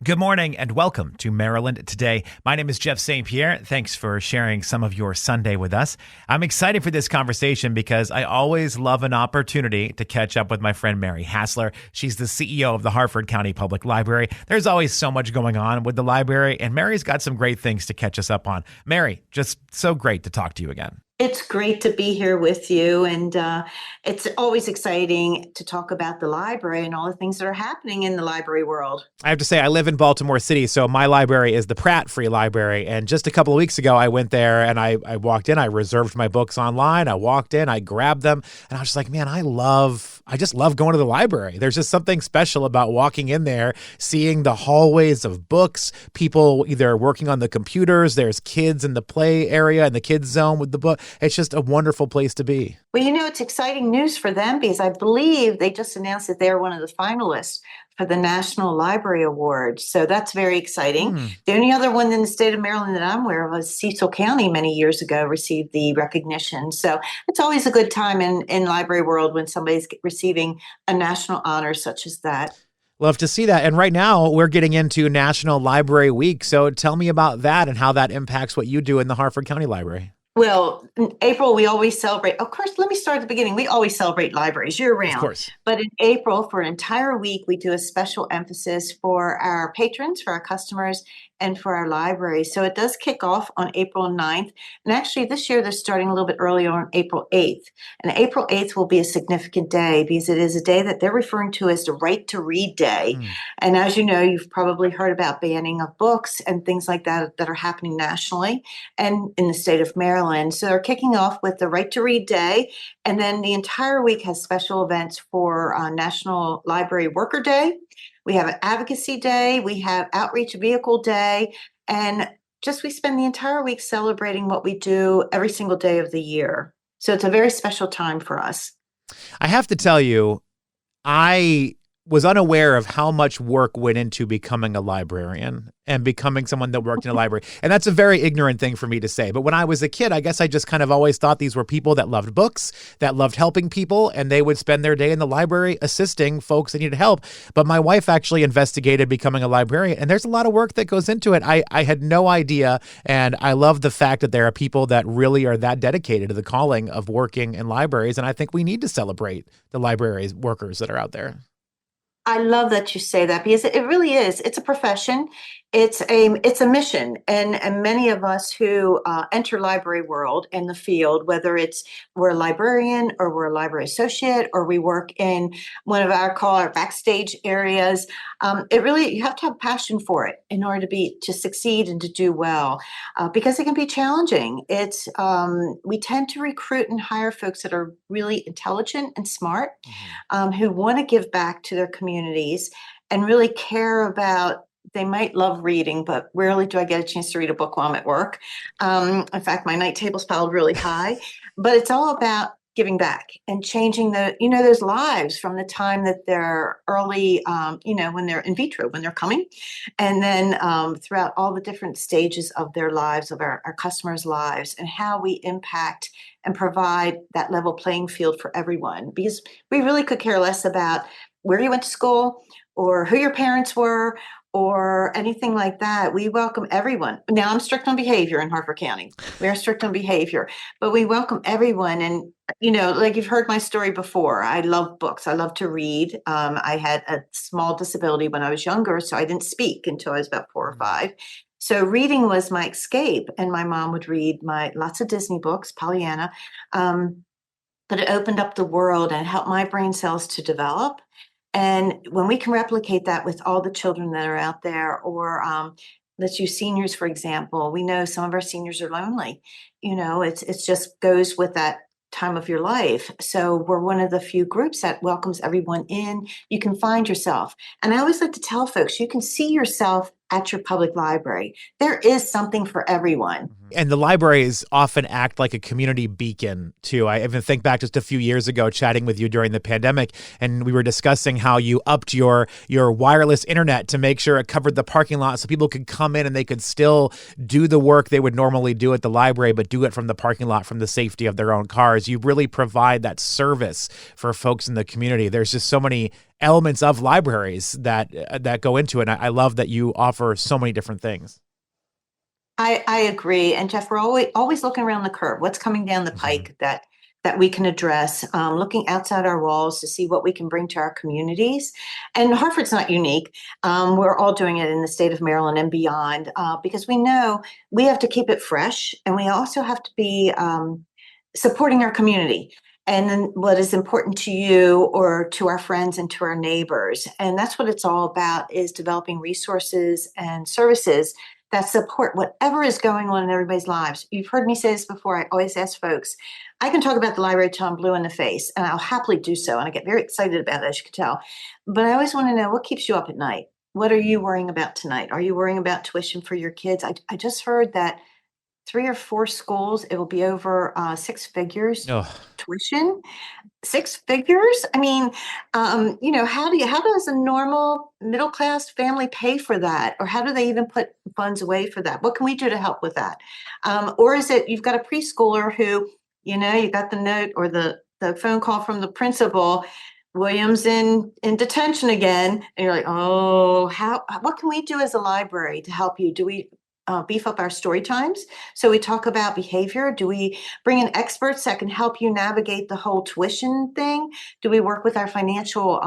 Good morning and welcome to Maryland Today. My name is Jeff St. Pierre. Thanks for sharing some of your Sunday with us. I'm excited for this conversation because I always love an opportunity to catch up with my friend Mary Hastler. She's the CEO of the Harford County Public Library. There's always so much going on with the library, and Mary's got some great things to catch us up on. Mary, just so great to talk to you again. It's great to be here with you, and it's always exciting to talk about the library and all the things that are happening in the library world. I have to say, I live in Baltimore City, so my library is the Pratt Free Library, and just a couple of weeks ago, I went there and I walked in, I reserved my books online, I walked in, I grabbed them, and I was just like, man, I just love going to the library. There's just something special about walking in there, seeing the hallways of books, people either working on the computers, there's kids in the play area and the kids zone with the book. It's just a wonderful place to be. Well, it's exciting news for them because I believe they just announced that they're one of the finalists for the National Library Award. So that's very exciting. The only other one in the state of Maryland that I'm aware of was Cecil County many years ago received the recognition. So it's always a good time in library world when somebody's receiving a national honor such as that. Love to see that. And right now we're getting into National Library Week. So tell me about that and how that impacts what you do in the Harford County Library. Well, in April, we always celebrate. Of course, let me start at the beginning. We always celebrate libraries year-round. Of course. But in April, for an entire week, we do a special emphasis for our patrons, for our customers, and for our library. So it does kick off on April 9th. And actually, this year, they're starting a little bit earlier on April 8th. And April 8th will be a significant day because it is a day that they're referring to as the Right to Read Day. And as you know, you've probably heard about banning of books and things like that that are happening nationally and in the state of Maryland. So they're kicking off with the Right to Read Day. And then the entire week has special events for National Library Worker Day. We have an Advocacy Day. We have Outreach Vehicle Day. And we spend the entire week celebrating what we do every single day of the year. So it's a very special time for us. I have to tell you, I was unaware of how much work went into becoming a librarian and becoming someone that worked in a library. And that's a very ignorant thing for me to say. But when I was a kid, I guess I just kind of always thought these were people that loved books, that loved helping people, and they would spend their day in the library assisting folks that needed help. But my wife actually investigated becoming a librarian, and there's a lot of work that goes into it. I had no idea, and I love the fact that there are people that really are that dedicated to the calling of working in libraries, and I think we need to celebrate the library workers that are out there. I love that you say that because it really is. It's a profession. It's a mission. And many of us who enter library world in the field, whether we're a librarian or we're a library associate or we work in one of our backstage areas, you have to have passion for it in order to succeed and to do well because it can be challenging. We tend to recruit and hire folks that are really intelligent and smart, who want to give back to their communities and really care about. They might love reading, but rarely do I get a chance to read a book while I'm at work. In fact, my night table's piled really high. But it's all about giving back and changing those lives from the time that they're early, when they're in vitro, when they're coming, and then throughout all the different stages of their lives, of our customers' lives, and how we impact and provide that level playing field for everyone. Because we really could care less about where you went to school or who your parents were or anything like that. We welcome everyone. Now, I'm strict on behavior in Harford County. We are strict on behavior, but we welcome everyone. And, like you've heard my story before, I love books. I love to read. I had a small disability when I was younger, so I didn't speak until I was about 4 or 5. So reading was my escape. And my mom would read lots of Disney books, Pollyanna. But it opened up the world and helped my brain cells to develop. And when we can replicate that with all the children that are out there, or let's use seniors, for example, we know some of our seniors are lonely. It's just goes with that time of your life. So we're one of the few groups that welcomes everyone in. You can find yourself. And I always like to tell folks, you can see yourself at your public library. There is something for everyone. And the libraries often act like a community beacon, too. I even think back just a few years ago, chatting with you during the pandemic, and we were discussing how you upped your wireless internet to make sure it covered the parking lot so people could come in and they could still do the work they would normally do at the library, but do it from the parking lot, from the safety of their own cars. You really provide that service for folks in the community. There's just so many elements of libraries that go into it. And I love that you offer so many different things. I agree. And Jeff, we're always looking around the curve. What's coming down the pike that we can address, looking outside our walls to see what we can bring to our communities. And Harford's not unique. We're all doing it in the state of Maryland and beyond, because we know we have to keep it fresh, and we also have to be supporting our community. And then what is important to you or to our friends and to our neighbors. And that's what it's all about, is developing resources and services that support whatever is going on in everybody's lives. You've heard me say this before. I always ask folks, I can talk about the library till I'm blue in the face, and I'll happily do so. And I get very excited about it, as you can tell. But I always want to know, what keeps you up at night? What are you worrying about tonight? Are you worrying about tuition for your kids? I just heard that 3 or 4 schools, it will be over 6 figures tuition. 6 figures? I mean, how does a normal middle class family pay for that? Or how do they even put funds away for that? What can we do to help with that? Or is it you've got a preschooler who, you got the note or the phone call from the principal, William's in detention again, and you're like, oh, what can we do as a library to help you? Do we beef up our story times? So we talk about behavior. Do we bring in experts that can help you navigate the whole tuition thing? Do we work with our financial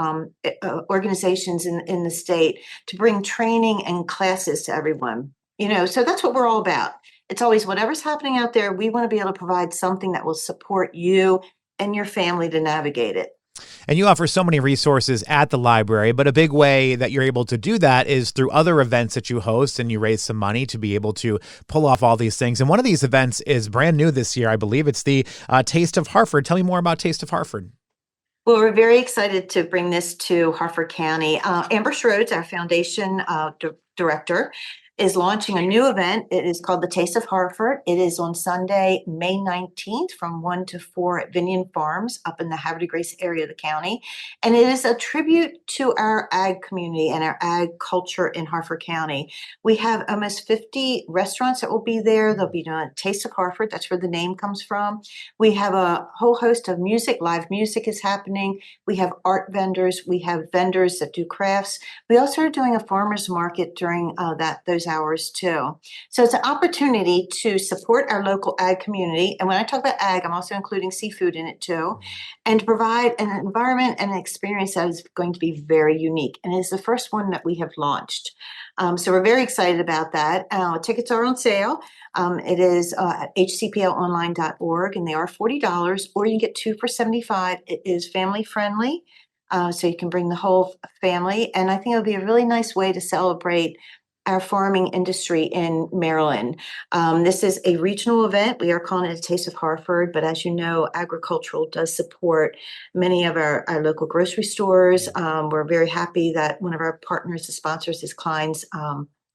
organizations in the state to bring training and classes to everyone? So that's what we're all about. It's always whatever's happening out there, we want to be able to provide something that will support you and your family to navigate it. And you offer so many resources at the library, but a big way that you're able to do that is through other events that you host, and you raise some money to be able to pull off all these things. And one of these events is brand new this year, I believe. It's the Taste of Harford. Tell me more about Taste of Harford. Well, we're very excited to bring this to Harford County. Amber Schroeds, our foundation director, is launching a new event. It is called the Taste of Harford. It is on Sunday, May 19th from 1 to 4 at Vinian Farms up in the Havre Grace area of the county. And it is a tribute to our ag community and our ag culture in Harford County. We have almost 50 restaurants that will be there. They'll be doing Taste of Harford. That's where the name comes from. We have a whole host of music. Live music is happening. We have art vendors. We have vendors that do crafts. We also are doing a farmer's market during those hours too. So it's an opportunity to support our local ag community. And when I talk about ag, I'm also including seafood in it too, and to provide an environment and an experience that is going to be very unique. And it's the first one that we have launched. So we're very excited about that. Tickets are on sale. It is at hcplonline.org, and they are $40, or you can get 2 for $75. It is family friendly. So you can bring the whole family. And I think it'll be a really nice way to celebrate our farming industry in Maryland. This is a regional event. We are calling it a Taste of Harford, but as you know, agricultural does support many of our local grocery stores. We're very happy that one of our partners, the sponsors, is Klein's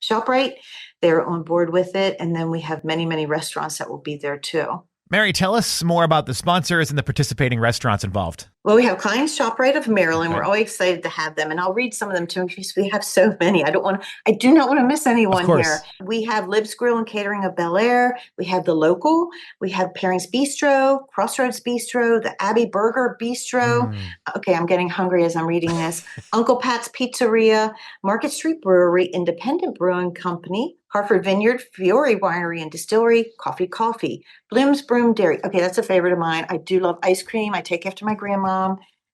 ShopRite. They're on board with it. And then we have many, many restaurants that will be there too. Mary, tell us more about the sponsors and the participating restaurants involved. Well, we have Klein's ShopRite of Maryland. Okay. We're always excited to have them, and I'll read some of them too because we have so many. I do not want to miss anyone here. We have Lib's Grill and Catering of Bel Air. We have The Local. We have Pairings Bistro, Crossroads Bistro, the Abbey Burger Bistro. Okay, I'm getting hungry as I'm reading this. Uncle Pat's Pizzeria, Market Street Brewery, Independent Brewing Company, Harford Vineyard, Fiore Winery and Distillery, Coffee, Bloom's Broom Dairy. Okay, that's a favorite of mine. I do love ice cream. I take after my grandma.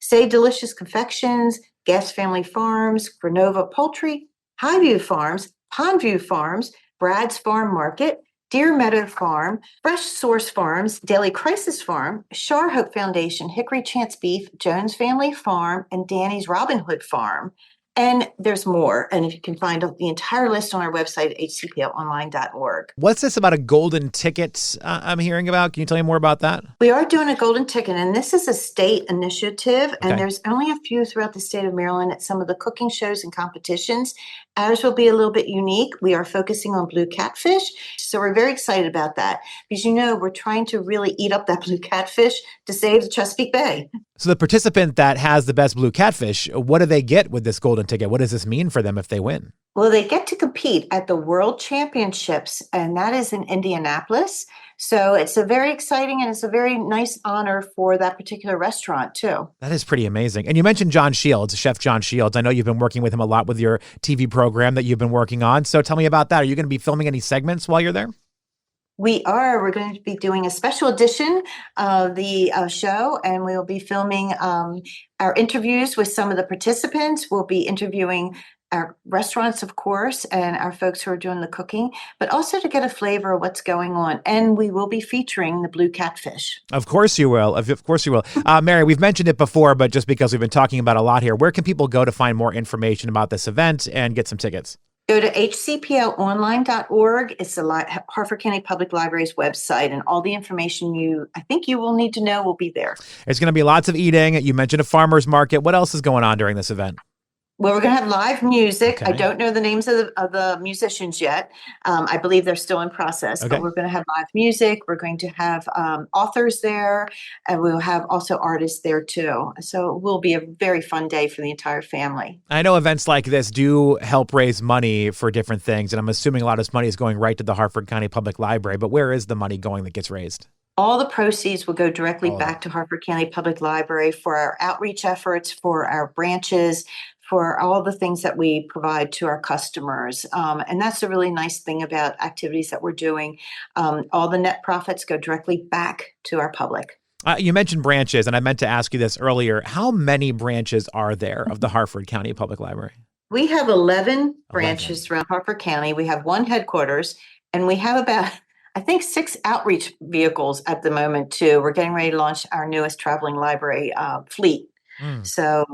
Say Delicious Confections, Guest Family Farms, Granova Poultry, Highview Farms, Pondview Farms, Brad's Farm Market, Deer Meadow Farm, Fresh Source Farms, Daily Crisis Farm, Shar Hope Foundation, Hickory Chance Beef, Jones Family Farm, and Danny's Robin Hood Farm. And there's more. And if you can find the entire list on our website at hcplonline.org. What's this about a golden ticket I'm hearing about? Can you tell me more about that? We are doing a golden ticket, and this is a state initiative. And there's only a few throughout the state of Maryland at some of the cooking shows and competitions. Ours will be a little bit unique. We are focusing on blue catfish. So we're very excited about that because, we're trying to really eat up that blue catfish to save the Chesapeake Bay. So the participant that has the best blue catfish, what do they get with this golden ticket? What does this mean for them if they win? Well, they get to compete at the World Championships, and that is in Indianapolis. So it's a very exciting and it's a very nice honor for that particular restaurant too. That is pretty amazing. And you mentioned John Shields, Chef John Shields. I know you've been working with him a lot with your TV program that you've been working on. So tell me about that. Are you going to be filming any segments while you're there? We are. We're going to be doing a special edition of the show, and we'll be filming our interviews with some of the participants. We'll be interviewing our restaurants, of course, and our folks who are doing the cooking, but also to get a flavor of what's going on. And we will be featuring the blue catfish. Of course you will. Of course you will. Mary, we've mentioned it before, but just because we've been talking about a lot here, where can people go to find more information about this event and get some tickets? Go to hcplonline.org. It's the Harford County Public Library's website, and all the information I think you will need to know will be there. There's going to be lots of eating. You mentioned a farmer's market. What else is going on during this event? Well, we're going to have live music. Okay. I don't know the names of the musicians yet. I believe they're still in process, Okay. but we're going to have live music. We're going to have authors there, and we'll have also artists there too. So it will be a very fun day for the entire family. I know events like this do help raise money for different things, and I'm assuming a lot of this money is going right to the Harford County Public Library, but where is the money going that gets raised? All the proceeds will go directly back to Harford County Public Library for our outreach efforts, for our branches, for all the things that we provide to our customers. And that's a really nice thing about activities that we're doing. All the net profits go directly back to our public. You mentioned branches, and I meant to ask you this earlier. How many branches are there of the Harford County Public Library? We have 11 branches throughout Harford County. We have one headquarters, and we have about, I think, 6 outreach vehicles at the moment, too. We're getting ready to launch our newest traveling library fleet. So,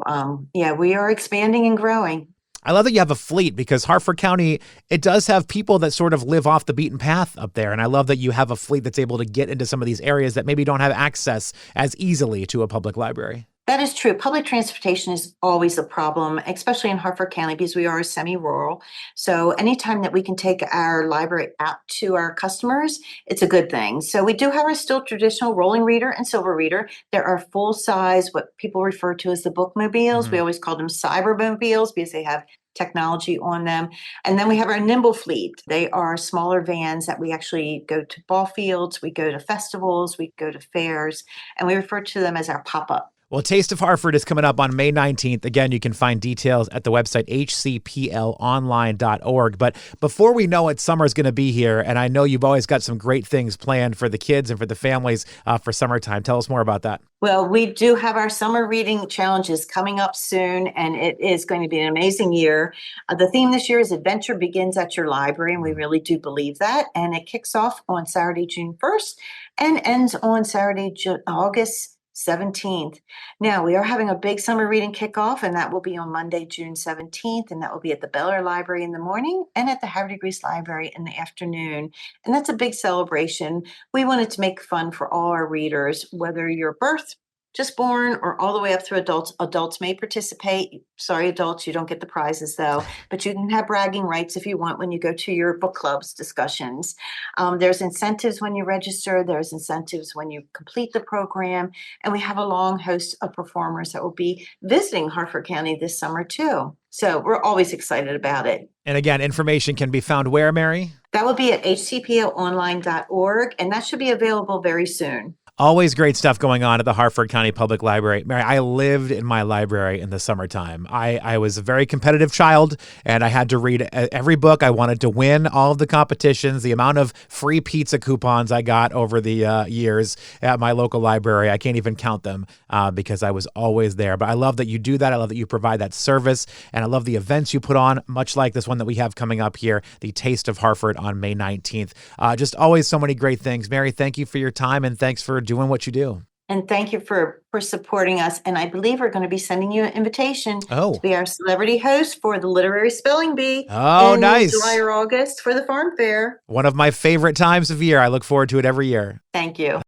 we are expanding and growing. I love that you have a fleet, because Harford County, it does have people that sort of live off the beaten path up there. And I love that you have a fleet that's able to get into some of these areas that maybe don't have access as easily to a public library. That is true. Public transportation is always a problem, especially in Harford County, because we are semi-rural. So anytime that we can take our library out to our customers, it's a good thing. So we do have our still traditional rolling reader and silver reader. There are full-size, what people refer to as the bookmobiles. We always call them cybermobiles because they have technology on them. And then we have our nimble fleet. They are smaller vans that we actually go to ball fields, we go to festivals, we go to fairs, and we refer to them as our pop-up. Well, Taste of Harford is coming up on May 19th. Again, you can find details at the website hcplonline.org. But before we know it, summer's going to be here, and I know you've always got some great things planned for the kids and for the families for summertime. Tell us more about that. Well, we do have our summer reading challenges coming up soon, and it is going to be an amazing year. The theme this year is Adventure Begins at Your Library, and we really do believe that. And it kicks off on Saturday, June 1st, and ends on Saturday, August 17th. Now, we are having a big summer reading kickoff, and that will be on Monday, June 17th, and that will be at the Bel Air Library in the morning and at the Harvard Degrees Library in the afternoon. And that's a big celebration. We wanted to make fun for all our readers, whether you're just born, or all the way up through adults. Adults may participate. Sorry, adults, you don't get the prizes though, but you can have bragging rights if you want when you go to your book clubs discussions. There's incentives when you register. There's incentives when you complete the program. And we have a long host of performers that will be visiting Harford County this summer too. So we're always excited about it. And again, information can be found where, Mary? That will be at hcplonline.org, and that should be available very soon. Always great stuff going on at the Harford County Public Library. Mary, I lived in my library in the summertime. I was a very competitive child, and I had to read every book. I wanted to win all of the competitions. The amount of free pizza coupons I got over the years at my local library, I can't even count them because I was always there. But I love that you do that. I love that you provide that service, and I love the events you put on, much like this one that we have coming up here, the Taste of Harford on May 19th. Just always so many great things. Mary, thank you for your time, and thanks for doing what you do. And thank you for supporting us. And I believe we're going to be sending you an invitation to be our celebrity host for the Literary Spelling Bee in nice. July or August for the Farm Fair. One of my favorite times of year. I look forward to it every year. Thank you.